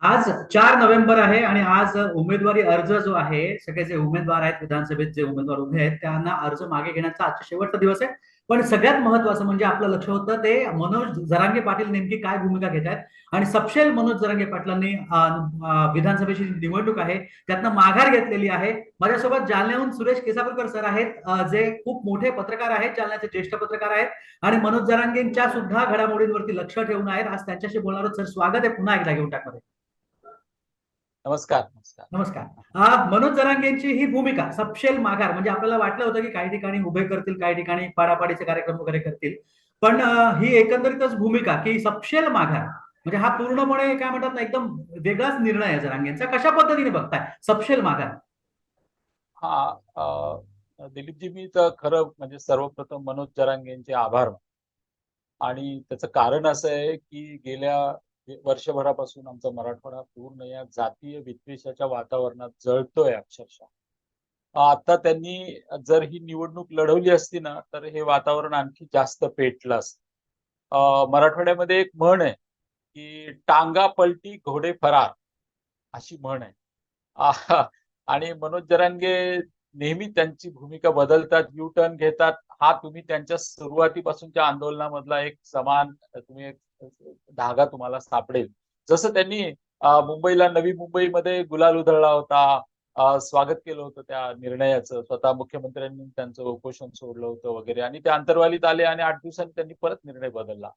आज 4 नोव्हेंबर आहे आणि आज उमेदवारी अर्ज जो आहे, सगळे जे उमेदवार आहेत, विधानसभेत जे उमेदवार उभे आहेत त्यांना अर्ज मागे घेण्याचा आजचा शेवटचा दिवस आहे. पण सगळ्यात महत्वाचं म्हणजे आपलं लक्ष होतं ते मनोज जरांगे पाटील नेमकी काय भूमिका घेत आहेत आणि सपशेल मनोज जरांगे पाटलांनी विधानसभेची जी निवडणूक आहे त्यातनं माघार घेतलेली आहे. माझ्यासोबत जालन्याहून सुरेश केसापूरकर सर आहेत, जे खूप मोठे पत्रकार आहेत, जालन्याचे ज्येष्ठ पत्रकार आहेत आणि मनोज जरांगेंच्या सुद्धा घडामोडींवरती लक्ष ठेवून आहेत. आज त्यांच्याशी बोलणार आहोत. सर, स्वागत आहे पुन्हा एकदा घेऊन टाकमध्ये. नमस्कार नमस्कार. नमस्कार. मनोज जरांगेंची ही भूमिका सपशेल माघार म्हणजे आपल्याला वाटलं होतं की काही ठिकाणी उभे करतील, काही ठिकाणी पाडापाडीचे कार्यक्रम वगैरे करतील. पण ही एकंदरीतच भूमिका की सपशेल माघार म्हणजे हा पूर्णपणे काय म्हणतात ना, एकदम वेगळाच निर्णय आहे जरांगेंचा. कशा पद्धतीने बघताय सपशेल माघार? दिलीपजी, मी तर खरं म्हणजे सर्वप्रथम मनोज जरांगे यांचे आभार आणि त्याचं कारण असं आहे की गेल्या वर्षभरापासून आमचा मराठवाडा पूर्ण या जातीय विद्वेषाच्या वातावरणात जळतोय अक्षरशः. आता त्यांनी जर ही निवडणूक लढवली असती ना तर हे वातावरण आणखी जास्त पेटलं असतं. मराठवाड्यामध्ये एक म्हण आहे की टांगा पलटी घोडे फरार, अशी म्हण आहे. आहा. आणि मनोज जरांगे नेहमी त्यांची भूमिका बदलतात, यू टर्न घेतात. हा तुम्ही त्यांच्या सुरुवातीपासूनच्या आंदोलनामधला एक समान तुम्ही एक धागा तुम्हाला सापडेल. जसं त्यांनी मुंबईला, नवी मुंबईमध्ये गुलाल उधळला होता, स्वागत केलं होतं त्या निर्णयाचं, स्वतः मुख्यमंत्र्यांनी त्यांचं उपोषण सोडलं होतं वगैरे, आणि ते अंतर्वालीत आले आणि 8 दिवसांनी त्यांनी परत निर्णय बदलला.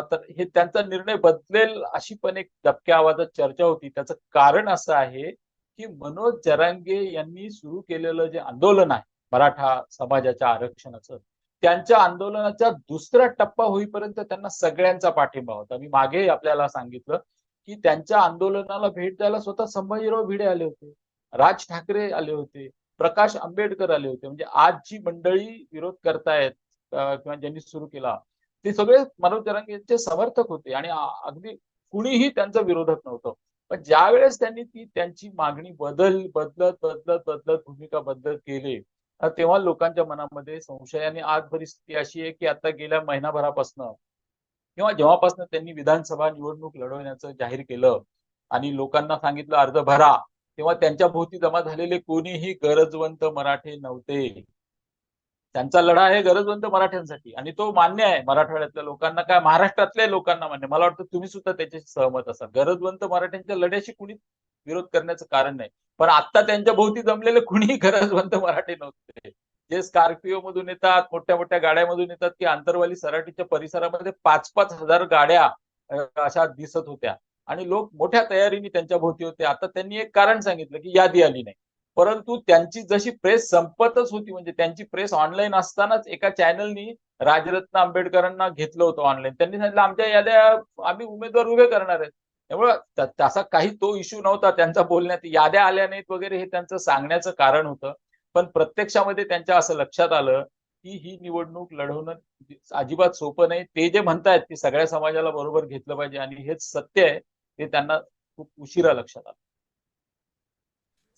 तर हे त्यांचा निर्णय बदलेल अशी पण एक दबक्या आवाजात चर्चा होती. त्याचं कारण असं आहे की मनोज जरांगे यांनी सुरू केलेलं जे आंदोलन आहे मराठा समाजाच्या आरक्षणाचं, त्यांच्या आंदोलनाचा दुसरा टप्पा होईपर्यंत त्यांना सगळ्यांचा पाठिंबा होता. मी मागे आपल्याला सांगितलं की त्यांच्या आंदोलनाला भेट द्यायला स्वतः संभाजीराव भिडे आले होते, राज ठाकरे आले होते, प्रकाश आंबेडकर आले होते. म्हणजे आज जी मंडळी विरोध करतायत किंवा ज्यांनी सुरू केला, ते सगळे मनोज जरांगे यांचे समर्थक होते आणि अगदी कुणीही त्यांचा विरोधक नव्हतं. पण ज्या वेळेस त्यांनी ती त्यांची मागणी बदलत बदलत बदलत भूमिका बदलत केली, तेव्हा लोकांच्या मनामध्ये संशय. आणि आज परिस्थिती अशी आहे की आता गेल्या महिनाभरापासून किंवा जेव्हापासून त्यांनी विधानसभा निवडणूक लढवण्याचं जाहीर केलं आणि लोकांना सांगितलं अर्ज भरा, तेव्हा त्यांच्या भोवती जमा झालेले कोणीही गरजवंत मराठे नव्हते. त्यांचा लढा आहे गरजवंत मराठ्यांसाठी आणि तो मान्य आहे मराठवाड्यातल्या लोकांना, काय महाराष्ट्रातल्या लोकांना मान्य. मला वाटतं तुम्ही सुद्धा त्याच्याशी सहमत असाल. गरजवंत मराठ्यांच्या लढ्याशी कुणी विरोध करण्याचं कारण नाही. पण आता त्यांच्या भोवती जमलेले कुणीही गरजवंत मराठे नव्हते. जे स्कॉर्पिओ मधून येतात, मोठ्या मोठ्या गाड्यामधून येतात, की आंतरवाली सराटीच्या परिसरामध्ये 5-5 हजार गाड्या अशा दिसत होत्या आणि लोक मोठ्या तयारीने त्यांच्या भोवती होते. आता त्यांनी एक कारण सांगितलं की यादी आली नाही. परंतु त्यांची जशी प्रेस संपतच होती, म्हणजे त्यांची प्रेस ऑनलाईन असतानाच एका चॅनलनी राजरत्न आंबेडकरांना घेतलं होतं ऑनलाईन. त्यांनी सांगितलं आमच्या याद्या आम्ही उमेदवार उभे करणार आहेत. त्यामुळे तसा काही तो इश्यू नव्हता त्यांचा बोलण्यात, याद्या आल्या नाहीत वगैरे हे त्यांचं सांगण्याचं कारण होतं. पण प्रत्यक्षामध्ये त्यांच्या असं लक्षात आलं की ही निवडणूक लढवणं अजिबात सोपं नाही. ते जे म्हणतायत की सगळ्या समाजाला बरोबर घेतलं पाहिजे आणि हेच सत्य आहे, ते त्यांना खूप उशिरा लक्षात आलं.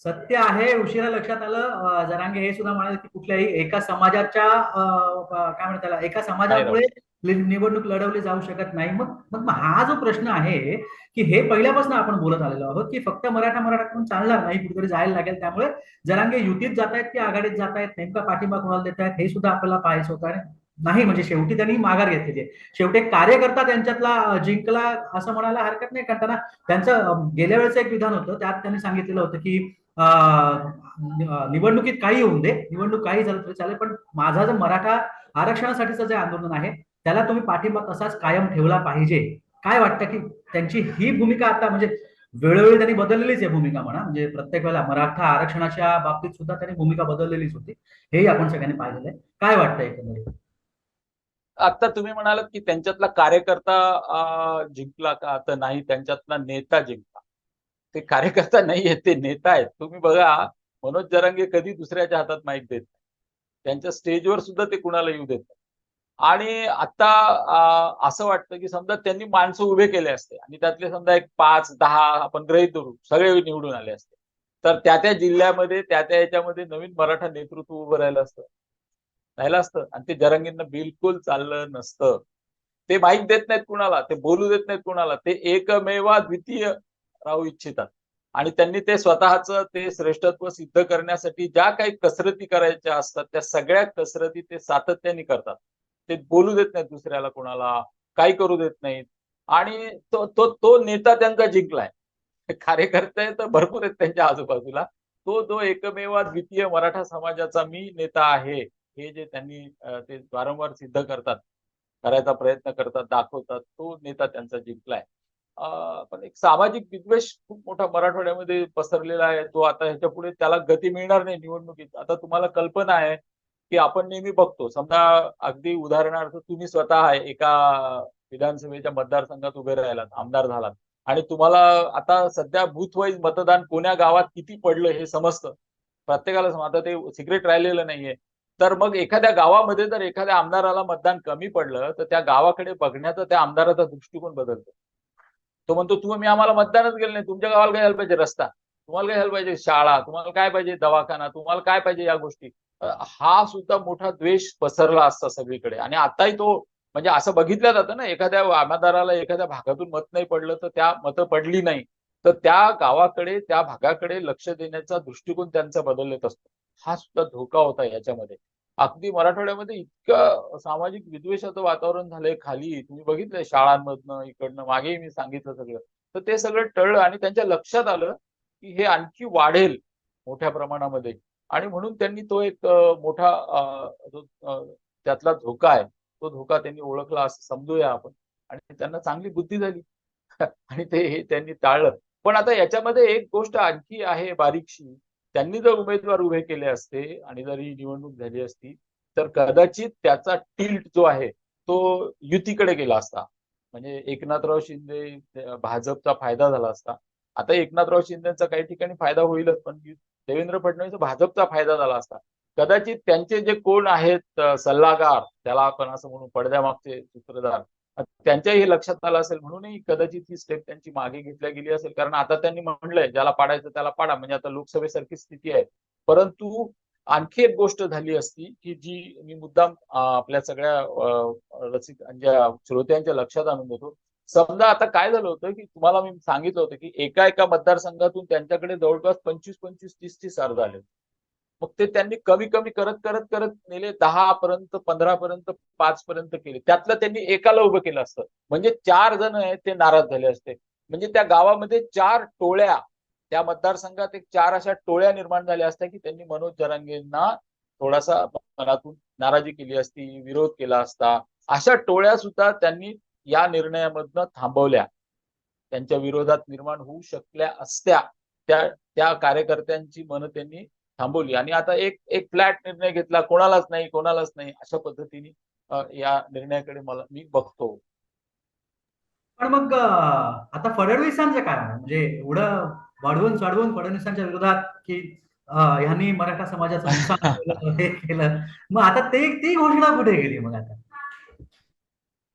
सत्य आहे, उशिरा लक्षात आलं. जरांगे हे सुद्धा म्हणाले की कुठल्याही एका समाजाच्या काय म्हणतात त्याला, एका नाही समाजामुळे राहू निवडणूक लढवली जाऊ शकत नाही. मग मग हा जो प्रश्न आहे की हे पहिल्यापासून आपण बोलत आलेलो आहोत की फक्त मराठा मराठा करून चालणार नाही, कुठेतरी जायला लागेल. त्यामुळे जरांगे युतीत जात आहेत की आघाडीत जात आहेत, नेमका पाठिंबा कोणाला देत आहेत हे सुद्धा आपल्याला पाहायचं होतं. आणि नाही म्हणजे शेवटी त्यांनी माघार घेतलेली आहे. शेवटी एक कार्यकर्ता त्यांच्यातला जिंकला असं म्हणायला हरकत नाही. कारण त्यांना त्यांचं गेल्या वेळेचं एक विधान होतं, त्यात त्यांनी सांगितलेलं होतं की निवडणुकीत काही होऊन दे, निवडणूक काही झालं तरी चालेल, पण माझा जो मराठा आरक्षणासाठीचं जे आंदोलन आहे त्याला तुम्ही पाठिंबा तसाच कायम ठेवला पाहिजे. काय वाटतं की त्यांची ही भूमिका आता म्हणजे वेळोवेळी त्यांनी बदललेलीच आहे भूमिका म्हणा, म्हणजे प्रत्येक वेळेला मराठा आरक्षणाच्या बाबतीत सुद्धा त्यांनी भूमिका बदललेलीच होती, हेही आपण सगळ्यांनी पाहिलेलं आहे. काय वाटतं एकंदरीत? आता तुम्ही म्हणालात की त्यांच्यातला कार्यकर्ता जिंकला का, तर नाही, त्यांच्यातला नेता जिंकला. ते कार्यकर्ता नाहीये, ते नेता आहेत. तुम्ही बघा, मनोज जरांगे कधी दुसऱ्याच्या हातात माईक देत नाही. त्यांच्या स्टेजवर सुद्धा ते कुणाला येऊ देत नाही. आणि आता असं वाटतं की समजा त्यांनी माणसं उभे केले असते आणि त्यातले समजा एक 5-10 आपण गृहीत धरू सगळे निवडून आले असते, तर त्या त्या जिल्ह्यामध्ये त्या त्या याच्यामध्ये नवीन मराठा नेतृत्व उभं राहिलं असतं, राहिलं असतं, आणि ते जरांगेंना बिलकुल चाललं नसतं. ते माईक देत नाहीत कुणाला, ते बोलू देत नाहीत कुणाला, ते एकमेवा द्वितीय राहू इच्छितात आणि त्यांनी ते स्वतःचं ते श्रेष्ठत्व सिद्ध करण्यासाठी ज्या काही कसरती करायच्या असतात त्या सगळ्या कसरती ते सातत्याने करतात. ते बोलू देत नाहीत दुसऱ्याला कोणाला, काही करू देत नाहीत आणि तो तो तो नेता त्यांचा जिंकलाय. कार्यकर्ते तर भरपूर आहेत त्यांच्या आजूबाजूला. तो जो एकमेव द्वितीय मराठा समाजाचा मी नेता आहे, हे जे त्यांनी ते वारंवार सिद्ध करतात, करायचा प्रयत्न करतात, दाखवतात, तो नेता त्यांचा जिंकलाय. पण एक सामाजिक विद्वेष खूप मोठा मराठवाड्यामध्ये पसरलेला आहे. तो आता ह्याच्यापुढे त्याला गती मिळणार नाही निवडणुकीत. आता तुम्हाला कल्पना आहे, की आपण नेहमी बघतो. समजा अगदी उदाहरणार्थ तुम्ही स्वतः एका विधानसभेच्या मतदारसंघात उभे राहिलात, आमदार झालात आणि तुम्हाला आता सध्या बूथ वाईज मतदान कोण्या गावात किती पडलं हे समजतं. प्रत्येकाला आता ते सिक्रेट राहिलेलं नाहीये. तर मग एखाद्या गावामध्ये जर एखाद्या आमदाराला मतदान कमी पडलं, तर त्या गावाकडे बघण्याचा त्या आमदाराचा दृष्टिकोन बदलतो. तो म्हणतो तुम्ही आम्हाला मतदानच केलं नाही. तुमच्या गावाला काय झालं पाहिजे रस्ता, तुम्हाला काय झालं पाहिजे शाळा, तुम्हाला काय पाहिजे दवाखाना, तुम्हाला काय पाहिजे या गोष्टी. हा सुद्धा मोठा द्वेष पसरला असता सगळीकडे आणि आताही तो म्हणजे असं बघितलं जातं ना एखाद्या आमदाराला एखाद्या भागातून मत नाही पडलं तर त्या मतं पडली नाही तर त्या गावाकडे त्या भागाकडे लक्ष देण्याचा दृष्टिकोन त्यांचा बदलत असतो. हा सुद्धा धोका होता याच्यामध्ये. अगदी मराठवाड्यामध्ये इतकं सामाजिक विद्वेषाचं वातावरण झालंय खाली तुम्ही बघितलंय शाळांमधनं इकडनं मागेही मी सांगितलं सगळं. तर ते सगळं टळलं आणि त्यांच्या लक्षात आलं की हे आणखी वाढेल मोठ्या प्रमाणामध्ये आणि म्हणून त्यांनी तो एक मोठा त्यातला धोका आहे तो धोका त्यांनी ओळखला असं समजूया आपण आणि त्यांना चांगली बुद्धी झाली आणि ते हे त्यांनी टाळलं. पण आता याच्यामध्ये एक गोष्ट आणखी आहे बारीकशी. त्यांनी जर उमेदवार उभे केले असते आणि जर ही निवडणूक झाली असती तर कदाचित त्याचा टिल्ट जो आहे तो युतीकडे गेला असता. म्हणजे एकनाथराव शिंदे भाजपचा फायदा झाला असता. आता एकनाथराव शिंदेचा काही ठिकाणी फायदा होईलच पण देवेंद्र फडणवीस भाजपचा फायदा झाला असता. कदाचित त्यांचे जे कोण आहेत सल्लागार त्याला आपण असं म्हणून पडद्यामागचे सूत्रधार त्यांच्याही हे लक्षात आलं असेल म्हणूनही कदाचित ही स्टेप त्यांची मागे घेतल्या गेली असेल. कारण आता त्यांनी म्हणलंय ज्याला पाडायचं त्याला पाडा म्हणजे आता लोकसभेसारखी स्थिती आहे. परंतु आणखी एक गोष्ट झाली असती की जी मी मुद्दाम आपल्या सगळ्या रसिक श्रोत्यांच्या लक्षात आणून देतो. समजा आता काय झालं होतं की तुम्हाला मी सांगितलं होतं की एका एका मतदारसंघातून त्यांच्याकडे जवळपास 25-25, 30-30 अर्ज आले. मग ते त्यांनी कमी कमी करत करत करत नेले 10 पर्यंत 15 पर्यंत 5 पर्यंत केले. त्यातलं त्यांनी एकाला उभं केलं असतं म्हणजे 4 जण आहेत ते नाराज झाले असते. म्हणजे त्या गावामध्ये 4 टोळ्या त्या मतदारसंघात एक 4 अशा टोळ्या निर्माण झाल्या असत्या की त्यांनी मनोज जरांगेंना थोडासा मनातून नाराजी केली असती, विरोध केला असता. अशा टोळ्या सुद्धा त्यांनी या निर्णयामधनं थांबवल्या. त्यांच्या विरोधात निर्माण होऊ शकल्या असत्या. त्या त्या कार्यकर्त्यांची मनं त्यांनी थांबवली आणि आता एक एक फ्लॅट निर्णय घेतला कोणालाच नाही अशा पद्धतीने या निर्णयाकडे मी बघतो. पण मग आता फडणवीसांचं काय म्हणजे एवढं वाढवून चढवून फडणवीसांच्या विरोधात की ह्यांनी मराठा समाजाचं नुकसान केलं हे केलं मग आता ती घोषणा कुठे गेली मग आता.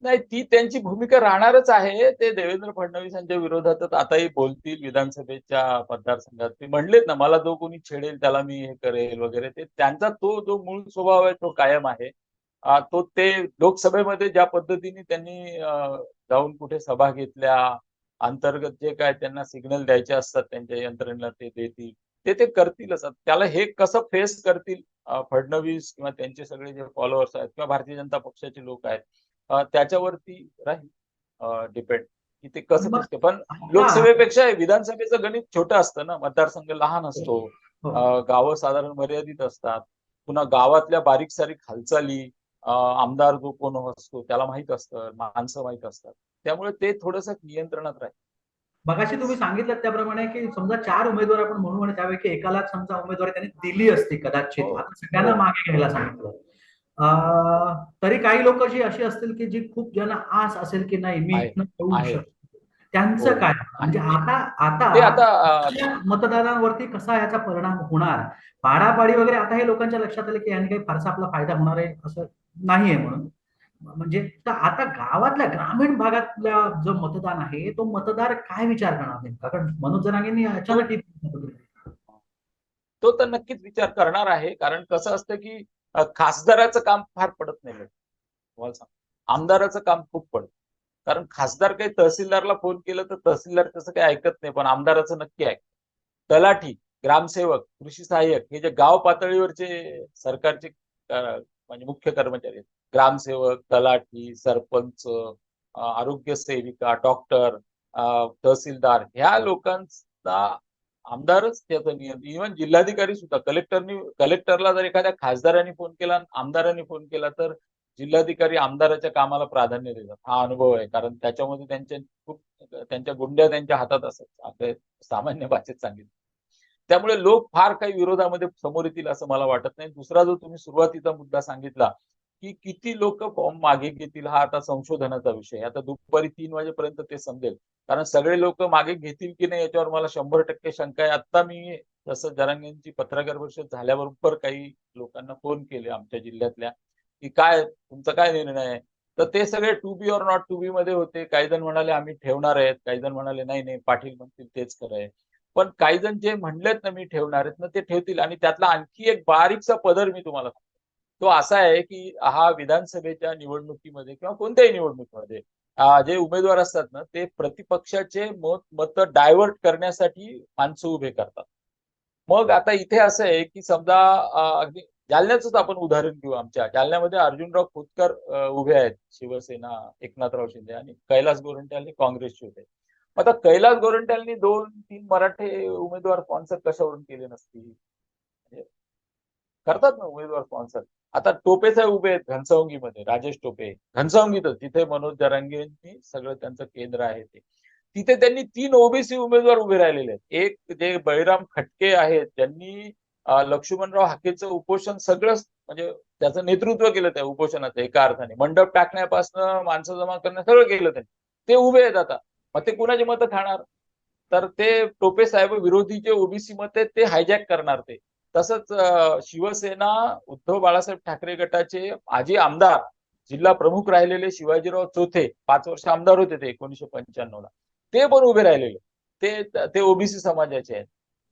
नाही ती त्यांची भूमिका राहणारच आहे. ते देवेंद्र फडणवीसांच्या विरोधातच आताही बोलतील विधानसभेच्या मतदारसंघात. ते म्हणलेत ना मला जो कोणी छेडेल त्याला मी हे करेल वगैरे. ते त्यांचा तो जो मूळ स्वभाव आहे तो कायम आहे. तो ते लोकसभेमध्ये ज्या पद्धतीने त्यांनी जाऊन कुठे सभा घेतल्या अंतर्गत जे काय त्यांना सिग्नल द्यायचे असतात त्यांच्या यंत्रणेला ते देतील. ते करतीलच. त्याला हे कसं फेस करतील फडणवीस किंवा त्यांचे सगळे जे फॉलोअर्स आहेत किंवा भारतीय जनता पक्षाचे लोक आहेत त्याच्यावरती राहील डिपेंड की ते कसं मग दिसते. पण आता लोकसभेपेक्षा विधानसभेचं गणित छोटं असतं ना. मतदारसंघ लहान असतो. हो. गावं साधारण मर्यादित असतात. पुन्हा गावातल्या बारीक सारीक हालचाली आमदार जो कोण असतो त्याला माहित असतं, माणसं माहित असतात. त्यामुळे ते थोडंसं नियंत्रणात राहील. मगाशी तुम्ही सांगितलं त्याप्रमाणे की समजा 4 उमेदवार आपण म्हणू आणि त्यापैकी एकाला समजा उमेदवारी त्यांनी दिली असती कदाचित हो आता सगळ्यांना हो मागे घ्यायला सांगितलं. तरी काही लोक जी अशी असतील की जी खूप ज्यांना आस असेल की नाही मी आहे इथनं येऊ आहे शकतो त्यांचं हो काय आहे म्हणजे आता आता ते आता मतदारांवरती कसा याचा परिणाम होणार पाडापाडी वगैरे आता हे लोकांच्या लक्षात आलं की यांनी काही फारसा आपला फायदा होणार आहे असं नाहीये म्हणून म्हणजे तर आता गावातल्या ग्रामीण भागातल्या जो मतदान आहे तो मतदार काय विचार करणार नेमका कारण मनोज जरांगेंनी तो अचानक तो तर नक्कीच विचार करणार आहे. कारण कसं असतं की खासदाराचं काम फार पडत नाही तुम्हाला सांग. आमदाराचं काम खूप पडतं. कारण खासदार काही तहसीलदारला फोन केलं तर तहसीलदार तसं काही ऐकत नाही, पण आमदाराचं नक्की ऐकत. तलाठी, ग्रामसेवक, कृषी सहाय्यक हे जे गाव पातळीवरचे सरकारचे म्हणजे मुख्य कर्मचारी आहेत, ग्रामसेवक, तलाठी, सरपंच, आरोग्य सेविका, डॉक्टर, तहसीलदार ह्या लोकांचा आमदारच त्याचा नियम. इव्हन जिल्हाधिकारी सुद्धा कलेक्टरला जर एखाद्या खासदारांनी फोन केला, आमदारांनी फोन केला, तर जिल्हाधिकारी आमदाराच्या कामाला प्राधान्य देतात. हा अनुभव आहे, कारण त्याच्यामध्ये त्यांच्या गुंड्या त्यांच्या हातात असतात, आपल्या सामान्य भाषेत सांगितलं. त्यामुळे लोक फार काही विरोधामध्ये समोर येतील असं मला वाटत नाही. दुसरा जो तुम्ही सुरुवातीचा मुद्दा सांगितला, की किती लोक फॉर्म मागे घेतील, हा आता संशोधनाचा विषय आहे. आता दुपारी 3 वाजेपर्यंत ते समजेल. कारण सगळे लोक मागे घेतील की नाही याच्यावर मला 100% शंका आहे. आता मी जसं जरांगेंची पत्रकार परिषद झाल्याबरोबर काही लोकांना फोन केले आमच्या जिल्ह्यातल्या, की काय तुमचा काय निर्णय आहे? तर ते सगळे to be or not to be मध्ये होते. काही जण म्हणाले आम्ही ठेवणार आहेत, काही जण म्हणाले नाही नाही पाटील म्हणतील तेच खरं आहे. पण काही जण जे म्हणलेत ना मी ठेवणार आहेत ना, ते ठेवतील. आणि त्यातला आणखी एक बारीकसा पदर मी तुम्हाला सांगतो. तो असा आहे, की हा विधानसभेच्या निवडणुकीमध्ये किंवा कोणत्याही निवडणुकीमध्ये जे उमेदवार असतात ना, ते प्रतिपक्षाचे मत डायव्हर्ट करण्यासाठी माणसं उभे करतात. मग आता इथे असं आहे, की समजा अगदी जालन्याचंच आपण उदाहरण घेऊ. आमच्या जालन्यामध्ये अर्जुनराव खोतकर उभे आहेत, शिवसेना, एकनाथराव शिंदे, आणि कैलास गोरंट्याल हे काँग्रेसचे होते. आता कैलास गोरंट्यालनी 2-3 मराठे उमेदवार स्पॉन्सर कशावरून केले नसतील? म्हणजे करतात ना उमेदवार स्पॉन्सर. आता टोपे साहेब उभे आहेत घनसावंगीमध्ये, राजेश टोपे घनसावंगीतच, तिथे मनोज जरांगेंनी सगळं त्यांचं केंद्र आहे ते. तिथे त्यांनी 3 ओबीसी उमेदवार उभे राहिलेले आहेत. एक जे बळीराम खटके आहेत, त्यांनी लक्ष्मणराव हाकेचं उपोषण सगळं म्हणजे त्याचं नेतृत्व केलं त्या उपोषणाचं एका अर्थाने. मंडप टाकण्यापासून माणसं जमा करणं सगळं केलं त्यांनी. ते उभे आहेत आता. मग ते कुणाची मतं खाणार? तर ते टोपे साहेब विरोधी जे ओबीसी मत आहेत ते हायजॅक करणार ते. तसंच शिवसेना उद्धव बाळासाहेब ठाकरे गटाचे माजी आमदार, जिल्हा प्रमुख राहिलेले शिवाजीराव चोथे, 5 वर्ष आमदार होते ते 1995 ला. ते पण उभे राहिलेले. ते ओबीसी समाजाचे आहेत.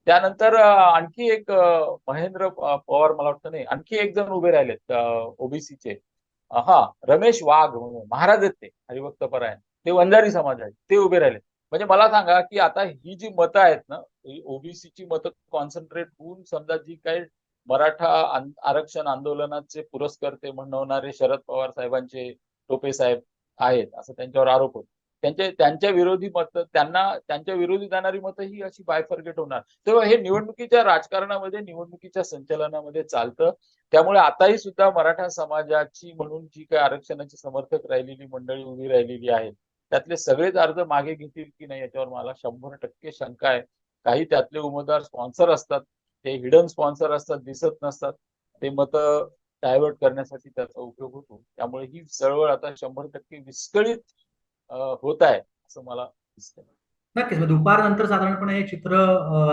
त्यानंतर आणखी एक महेंद्र पवार मला वाटतं, नाही आणखी एक जण उभे राहिलेत ओबीसीचे. हा, रमेश वाघ म्हणून महाराज आहेत ते, हरिभक्त परायण, ते वंजारी समाज आहेत, ते उभे राहिले. म्हणजे मला सांगा, की आता ही जी मतं आहेत ना, ओबीसीची मतं कॉन्सन्ट्रेट होऊन समजा जी काही मराठा आरक्षण आंदोलनाचे पुरस्कर्ते म्हणवणारे शरद पवार साहेबांचे टोपे साहेब आहेत, असं त्यांच्यावर आरोप होतो. त्यांच्या विरोधी मतं, त्यांच्या विरोधी जाणारी मतं ही अशी बायफर्गेट होणार. तेव्हा हे निवडणुकीच्या राजकारणामध्ये, निवडणुकीच्या संचलनामध्ये चालतं. त्यामुळे आताही सुद्धा मराठा समाजाची म्हणून जी काही आरक्षणाची समर्थक राहिलेली मंडळी उभी राहिलेली आहे, त्यातले सगळेच अर्ज मागे घेतील की नाही याच्यावर मला 100% शंका आहे. काही त्यातले उमेदवार स्पॉन्सर असतात, ते हिडन स्पॉन्सर असतात, दिसत नसतात. ते मतं डायव्हर्ट करण्यासाठी त्याचा उपयोग होतो. त्यामुळे ही चळवळ आता 100% विस्कळीत होत आहे असं मला दिसतं. नक्कीच. मग दुपारनंतर साधारणपणे हे चित्र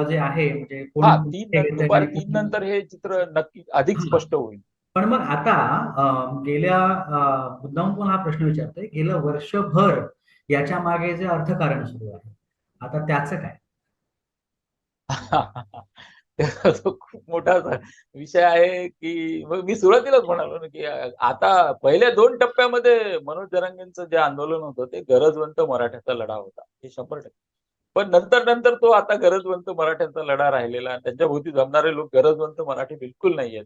जे आहे म्हणजे कोण हा, कुठे येतंय दुपारी आणि 3 कोण नंतर हे चित्र नक्की अधिक हां. स्पष्ट होईल. पण मग आता गेल्या मुद्दामून पण हा प्रश्न विचारतोय, गेलं वर्षभर याच्या मागे जे अर्थकारण सुरू आहे, आता त्याचं काय? तो खूप मोठा विषय आहे, की मग मी सुरुवातीलाच म्हणालो ना, की आता पहिल्या 2 टप्प्यामध्ये मनोज जरांगेंचं जे आंदोलन होतं ते गरजवंत मराठ्याचा लढा होता. हे 100%. पण नंतर तो आता गरजवंत मराठ्यांचा लढा राहिलेला, त्यांच्या भोवती जमणारे लोक गरजवंत मराठी बिलकुल नाहीयेत.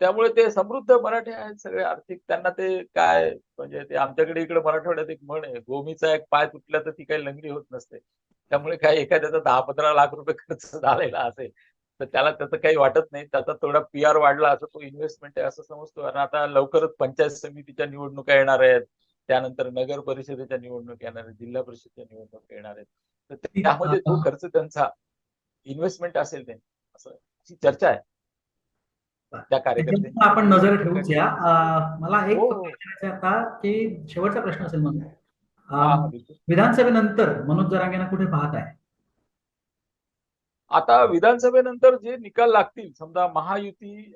त्यामुळे ते समृद्ध मराठी आहेत सगळे आर्थिक. त्यांना ते काय म्हणजे ते आमच्याकडे इकडे मराठवाड्यात एक म्हण आहे, गोमीचा एक पाय तुटला तर ती काही लंगडी होत नसते. त्यामुळे काय एखाद्याचा 10-15 लाख रुपये खर्च झालेला असेल, तर त्याला त्याचं काही वाटत नाही. त्याचा थोडा पी-आर वाढला असं तो इन्व्हेस्टमेंट आहे असं समजतो. आणि आता लवकरच पंचायत समितीच्या निवडणुका येणार आहेत. त्यानंतर नगर परिषदेच्या निवडणूक येणार आहेत, जिल्हा परिषदेच्या निवडणूक येणार आहेत. तर की त्यामध्ये जो खर्च त्यांचा इन्व्हेस्टमेंट असेल ते असं अशी चर्चा आहे त्या कार्यकर्त्यांची. त्याच्यावर आपण आणि नजर एक ठिकाणी ठेवूया. मला हो, एक फक्त हो. विचारायचं आहे आता, की शेवटचा प्रश्न असेल मग. हां, अं, हां. बिलकुल. विधानसभेनंतर मनोज जरांगेंना कुठे पाहत आहे? आता विधानसभेनंतर जे निकाल लागतील, समजा महायुती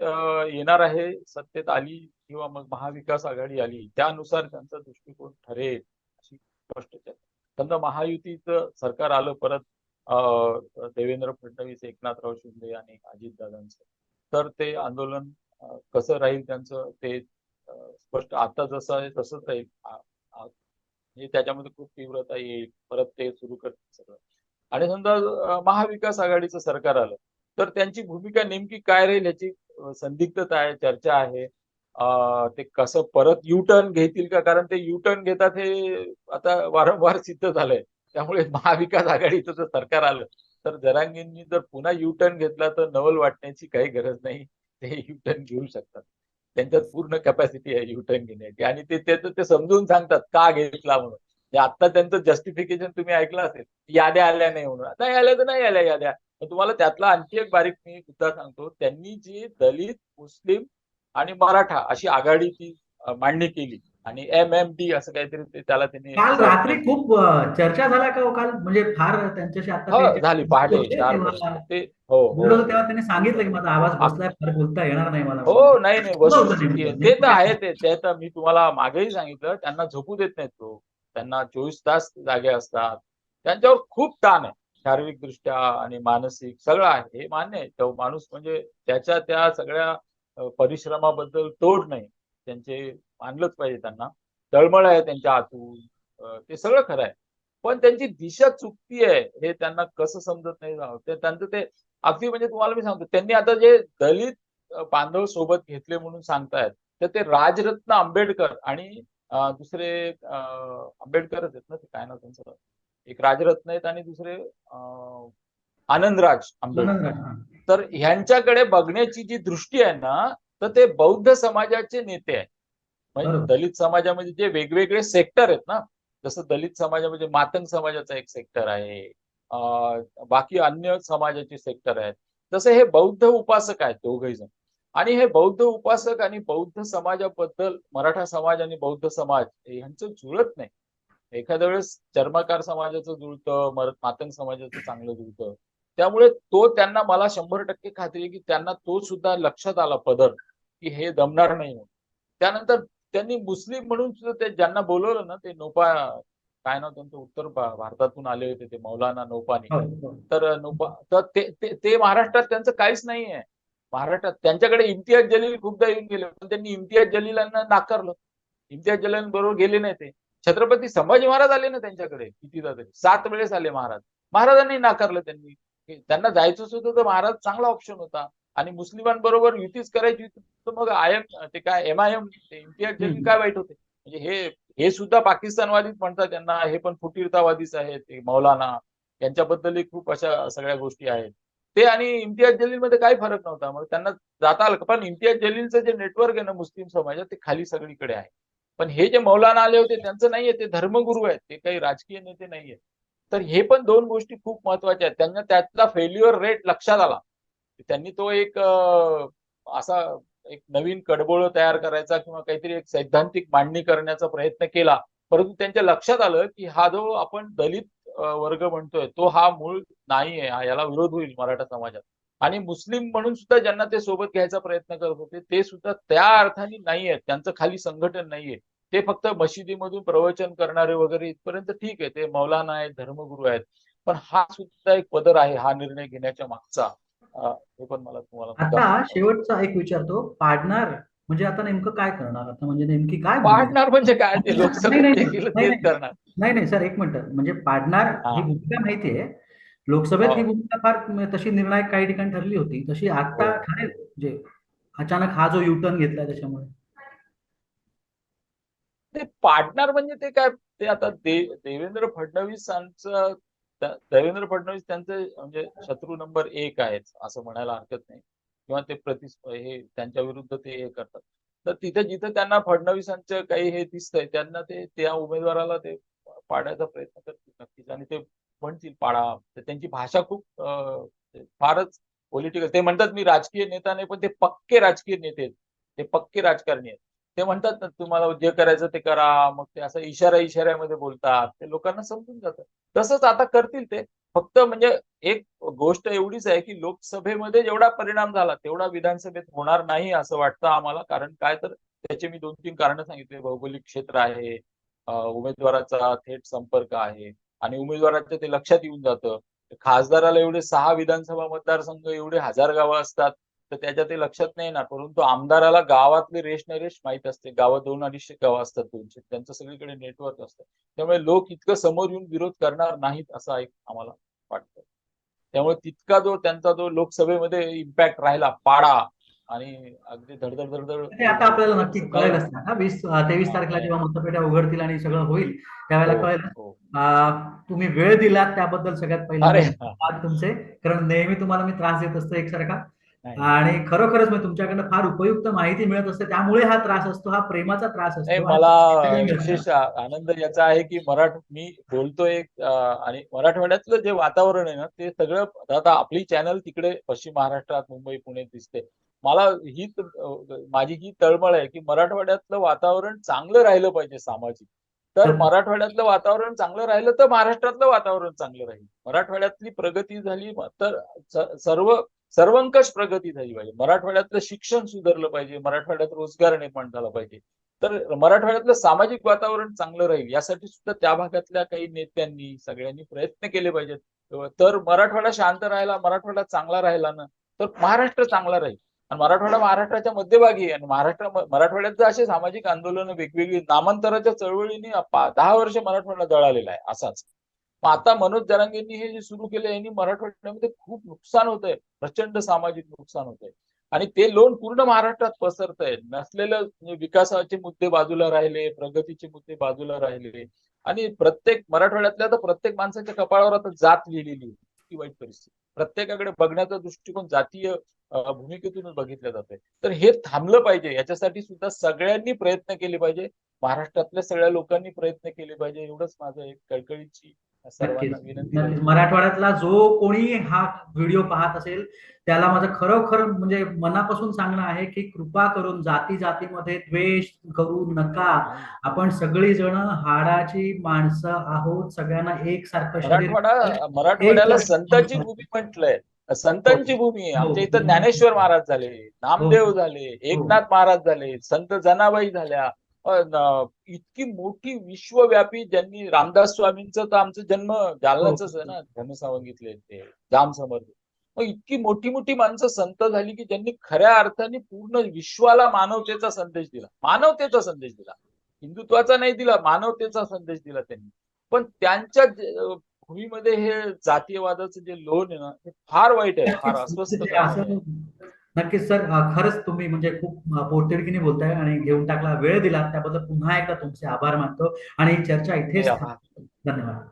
येणार आहे, सत्तेत आली किंवा मग महाविकास आघाडी आली, त्यानुसार त्यांचा दृष्टिकोन ठरेल अशी स्पष्ट चर्चा. समजा महायुतीचं सरकार आलं परत, देवेंद्र फडणवीस, एकनाथराव शिंदे आणि अजितदादांचं, तर ते आंदोलन कसं राहील त्यांचं ते स्पष्ट आता जसं आहे तसंच राहील. म्हणजे त्याच्यामध्ये खूप तीव्रता येईल, परत ते सुरू करतील सगळं. आणि समजा महाविकास आघाडीचं सरकार आलं तर त्यांची भूमिका नेमकी काय राहील याची संदिग्धता आहे, चर्चा आहे. ते कसं परत यू टर्न घेतील का, कारण ते यू टर्न घेतात हे आता वारंवार सिद्ध झालंय. त्यामुळे महाविकास आघाडीचं जर सरकार आलं तर जरांगेंनी जर पुन्हा यू टर्न घेतला तर नवल वाटण्याची काही गरज नाही. ते यू टर्न घेऊ शकतात. त्यांच्यात पूर्ण कॅपॅसिटी आहे यू टर्न घेण्याची आणि ते समजून सांगतात का घेतला म्हणून. आता त्यांचं जस्टिफिकेशन तुम्ही ऐकलं असेल, याद्या आल्या नाही म्हणून. नाही आल्या तर नाही आल्या याद्या. तुम्हाला त्यातला आणखी एक बारीक मी मुद्दा सांगतो. त्यांनी जी दलित, मुस्लिम आणि मराठा अशी आघाडी ती मांडणी केली आणि MMD असं काहीतरी त्याला त्यांनी काल असं रात्री खूप चर्चा झाल्या का हो काल, म्हणजे फार त्यांच्याशी आता ते हो झाली पहाटे होते 4 तेव्हा पर्यंत ते हो बोलत हो होते तेव्हा त्यांनी सांगितलं की माझा आवाज हो बसलाय, फार बोलता येणार नाही मला म्हणून. हो, नाही, नाही. कुठलं होतं वस्तुस्थिती आहे. नेमकं ते नेमकं तर काय आहे झालं? ते तर मी तुम्हाला मागेही सांगितलं. त्यांना झोपू देत नाहीत लोक. त्यांना 24 तास जागे असतात. त्यांच्यावर खूप ताण आहे. शारीरिकदृष्ट्या आणि मानसिक सगळं आहे. हे मान्य आहे. तो माणूस म्हणजे त्याच्या त्या सगळ्या परिश्रमाबद्दल तोड नाही. त्यांचे मानलंच पाहिजे त्यांना. तळमळ आहे त्यांच्या आतून. ते सगळं खरं आहे. पण त्यांची दिशा चुकती आहे हे त्यांना कसं समजत नाही ते त्यांचं ते अगदी म्हणजे तुम्हाला मी सांगतो त्यांनी आता जे दलित बांधव सोबत घेतले म्हणून सांगतायत तर ते राजरत्न आंबेडकर आणि दुसरे आंबेडकरच आहेत ना ते काय नाव त्यांचं एक राजरत्न आहेत आणि दुसरे आनंदराज आंबेडकर. आनंदराज, हा. तर ह्यांच्याकडे बघण्याची जी दृष्टी आहे ना तर ते बौद्ध समाजाचे नेते आहेत. म्हणजे बरोबर. दलित समाजामध्ये जे वेगवेगळे सेक्टर आहेत ना जसं दलित समाजामध्ये मातंग समाजाचा एक सेक्टर आहे. बाकी अन्य समाजाचे सेक्टर आहेत. तसे हे बौद्ध उपासक आहेत दोघही जण. आणि हे बौद्ध उपासक आणि बौद्ध समाजाबद्दल मराठा समाज आणि बौद्ध समाज यांचं जुळत नाही. एखाद्या वेळेस चर्मकार समाजाचं जुळतं, मातंग समाजाचं चांगलं जुळतं. त्यामुळे तो त्यांना मला 100% खात्री आहे की त्यांना तो सुद्धा लक्षात आला पदर की हे जमणार नाही म्हणून. त्यानंतर त्यांनी मुस्लिम म्हणून सुद्धा ते ज्यांना बोलवलं ना ते नोपा काय नाव त्यांचं उत्तर भारतातून आले होते ते मौलाना नौपानी. हो, हो. तर नोपा तर ते महाराष्ट्रात त्यांचं काहीच नाहीये. महाराष्ट्रात त्यांच्याकडे इम्तियाज जलील खूपदा येऊन गेले पण त्यांनी इम्तियाज जलीलांना नाकारलं. इम्तियाज जलील बरोबर गेले नाही ते. छत्रपती संभाजी महाराज आले ना त्यांच्याकडे कितीदा तरी 7 वेळेस आले महाराज. महाराजांनी नाकारलं त्यांनी. त्यांना जायचंच होतं तर महाराज चांगला ऑप्शन होता. आणि मुस्लिमांबरोबर युतीच करायची होती तर मग ते काय MIM ते इम्तियाज जलील काय वाईट होते. म्हणजे हे सुद्धा पाकिस्तानवादीच म्हणतात त्यांना हे पण फुटीरतावादीच आहेत ते मौलाना यांच्याबद्दलही खूप अशा सगळ्या गोष्टी आहेत. ते आणि इम्तियाज जलील मध्ये काही फरक नव्हता मग त्यांना जाता आलं पण इम्तियाज जलीलचं जे नेटवर्क आहे ना मुस्लिम समाजात ते खाली सगळीकडे आहे. पण हे जे मौलाना आले होते त्यांचं नाहीये ते धर्मगुरू आहेत ते काही राजकीय नेते नाहीये. तर हे पण 2 गोष्टी खूप महत्वाच्या आहेत. त्यांना त्यातला फेल्युअर रेट लक्षात आला. त्यांनी तो एक असा एक नवीन कडबोळ तयार करायचा किंवा काहीतरी एक सैद्धांतिक मांडणी करण्याचा प्रयत्न केला. परंतु त्यांच्या लक्षात आलं की हा जो आपण दलित वर्ग म्हणतोय तो हा मूळ नाहीये याला विरोध होईल मराठा समाजात. आणि मुस्लिम म्हणून सुद्धा ज्यांना ते सोबत घ्यायचा प्रयत्न करत होते ते सुद्धा त्या अर्थाने नाहीये त्यांचं खाली संघटन नाहीये. ते फक्त मशिदीमधून प्रवचन करणारे वगैरे इथपर्यंत ठीक आहे ते मौलाना आहेत धर्मगुरू आहेत. पण हा सुद्धा एक पदर आहे हा निर्णय घेण्याच्या मागचा. हे पण मला तुम्हाला आता मुद्दाम सांगावं. शेवटचा एक विचारतो, पाडणार म्हणजे आता नेमकं काय करणार, आता म्हणजे नेमकी काय भूमिका? पाडणार म्हणजे काय ते नाही लोकसभेत नाही जे नाही केलं नाही तेच नाही करणार. नाही नाही सर, एक मिनिट. म्हणजे पाडणार ही हा भूमिका माहितीये, लोकसभेत ही हो भूमिका फार तशी निर्णायक काही ठिकाणी ठरली होती, तशी हो आता ठरेल म्हणजे अचानक हा जो युटर्न घेतलाय त्याच्यामुळे. ते पार्टनर म्हणजे ते काय ते आता देवेंद्र फडणवीसांचं देवेंद्र फडणवीस त्यांचे म्हणजे शत्रू नंबर 1 आहेत असं म्हणायला हरकत नाही किंवा ते हे त्यांच्या विरुद्ध ते हे करतात. तर तिथे जिथे त्यांना फडणवीसांचं काही हे दिसतंय त्यांना ते त्या उमेदवाराला ते पाडायचा प्रयत्न करतील नक्कीच आणि ते म्हणतील पाडा. तर त्यांची भाषा खूप फारच पॉलिटिकल ते म्हणतात मी राजकीय नेता नाही पण ते पक्के राजकीय नेते आहेत. ते पक्के राजकारणी आहेत. ते म्हणतात ना तुम्हाला जे करायचं ते करा मग ते असं इशाऱ्यामध्ये बोलतात ते लोकांना समजून जातं. तसंच आता करतील ते. फक्त म्हणजे एक गोष्ट एवढीच आहे की लोकसभेमध्ये जेवढा परिणाम झाला तेवढा विधानसभेत होणार नाही असं वाटतं आम्हाला. कारण काय तर त्याचे मी 2-3 कारणं सांगितले. भौगोलिक क्षेत्र आहे, उमेदवाराचा थेट संपर्क आहे आणि उमेदवाराच्या ते लक्षात येऊन जातं. खासदाराला एवढे 6 विधानसभा मतदारसंघ एवढे 1000 गावं असतात. तर त्याच्या ते लक्षात नाही येणार. परंतु आमदाराला गावातले रेश न रेश माहीत असते. गावं 200-250 गावं असतात 200. त्यांचं सगळीकडे नेटवर्क असतं. त्यामुळे लोक इतकं समोर येऊन विरोध करणार नाहीत असं एक आम्हाला वाटतं. त्यामुळे तितका त्यांचा जो लोकसभेमध्ये इम्पॅक्ट राहिला पाडा आणि अगदी धडधड धडधड ते आता आपल्याला नक्की सगळं कळेलच ना 23 तारखेला जेव्हा मतपेट्या उघडतील आणि सगळं होईल त्यावेळेला हो कळेल. हो तुम्ही वेळ दिलात त्याबद्दल सगळ्यात अरे पहिल्यांदा धन्यवाद तुमचे, कारण नेहमी तुम्हाला मी त्रास देत असतो एकसारखा. नाही आणि खरोखरच मी तुमच्याकडनं फार उपयुक्त माहिती मिळत असते, त्यामुळे हा त्रास असतो, हा प्रेमाचा त्रास नाही असतो आणि मला सगळं मिळतं. विशेष आनंद याचा आहे की मी बोलतोय आणि मराठवाड्यातलं जे वातावरण आहे ना ते सगळं आता आपली चॅनल तिकडे पश्चिम महाराष्ट्रात मुंबई पुणे दिसते. मला माझी ही तळमळ आहे की मराठवाड्यातलं वातावरण चांगलं राहिलं पाहिजे सामाजिक. तर मराठवाड्यातलं वातावरण चांगलं राहिलं तर महाराष्ट्रातलं वातावरण चांगलं राहील. मराठवाड्यातली प्रगती झाली तर सर्वंकष प्रगती झाली पाहिजे. मराठवाड्यातलं शिक्षण सुधारलं पाहिजे. मराठवाड्यात रोजगार निर्माण झाला पाहिजे. तर मराठवाड्यातलं सामाजिक वातावरण चांगलं राहील यासाठी सुद्धा त्या भागातल्या काही नेत्यांनी सगळ्यांनी प्रयत्न केले पाहिजेत. तर मराठवाडा शांत राहिला, मराठवाडा चांगला राहिला ना तर महाराष्ट्र चांगला राहील. आणि मराठवाडा महाराष्ट्राच्या मध्यभागी आहे आणि मराठवाड्यात जर असे सामाजिक आंदोलन वेगवेगळी नामांतराच्या चळवळीने 10 वर्ष मराठवाडा जळालेला आहे असाच. मग आता मनोज जरांगेंनी हे जे सुरू केलं यांनी मराठवाड्यामध्ये खूप नुकसान होत आहे. प्रचंड सामाजिक नुकसान होत आहे. आणि ते लोन पूर्ण महाराष्ट्रात पसरत आहे. नसलेलं विकासाचे मुद्दे बाजूला राहिले, प्रगतीचे मुद्दे बाजूला राहिले आणि प्रत्येक मराठवाड्यातल्या तर प्रत्येक माणसाच्या कपाळावर आता जात लिहिलेली होती. ती वाईट परिस्थिती. प्रत्येकाकडे बघण्याचा दृष्टिकोन जातीय भूमिकेतूनच बघितलं जातंय. तर हे थांबलं पाहिजे. याच्यासाठी सुद्धा सगळ्यांनी प्रयत्न केले पाहिजे. महाराष्ट्रातल्या सगळ्या लोकांनी प्रयत्न केले पाहिजे. एवढंच माझं एक कळकळीची नक्कीच सर्वांना विनंती नक्कीच. राहील. मराठवाड्यातला जो कोणी हा व्हिडिओ पाहत असेल त्याला माझं खरोखर म्हणजे मनापासून सांगणं आहे की कृपा करून जाती जातीमध्ये द्वेष करू नका. आपण सगळी जण हाडाची माणसं आहोत. सगळ्यांना एकसारखं शरीर मराठवाड्याला संतांची एक भूमी म्हटलंय. हो संतांची भूमी आहे. हो आमच्या इथं ज्ञानेश्वर महाराज झाले, हो नामदेव झाले, हो एकनाथ महाराज झाले, संत जनाबाई झाल्या. इतकी मोठी विश्वव्यापी ज्यांनी रामदास स्वामींचं तर आमचं जन्म हो जालनाच आहे ना, धर्मसावंगीतले ते जाम समर्थ. मग इतकी मोठी मोठी माणसं संत झाली की ज्यांनी खऱ्या अर्थाने पूर्ण विश्वाला मानवतेचा संदेश दिला. मानवतेचा संदेश दिला. हिंदुत्वाचा नाही दिला, मानवतेचा संदेश दिला त्यांनी. पण त्यांच्या भूमीमध्ये हे जातीयवादाचं जे लोन आहे ना ते फार वाईट आहे, फार अस्वस्थ असं करणारं आहे. नक्कीच सर. खरंच तुम्ही म्हणजे खूप पोटतिडकीने बोलताय आणि घेऊन टाकला, वेळ दिला त्याबद्दल पुन्हा एकदा तुमचे आभार मानतो आणि ही चर्चा इथेच थांबते. धन्यवाद.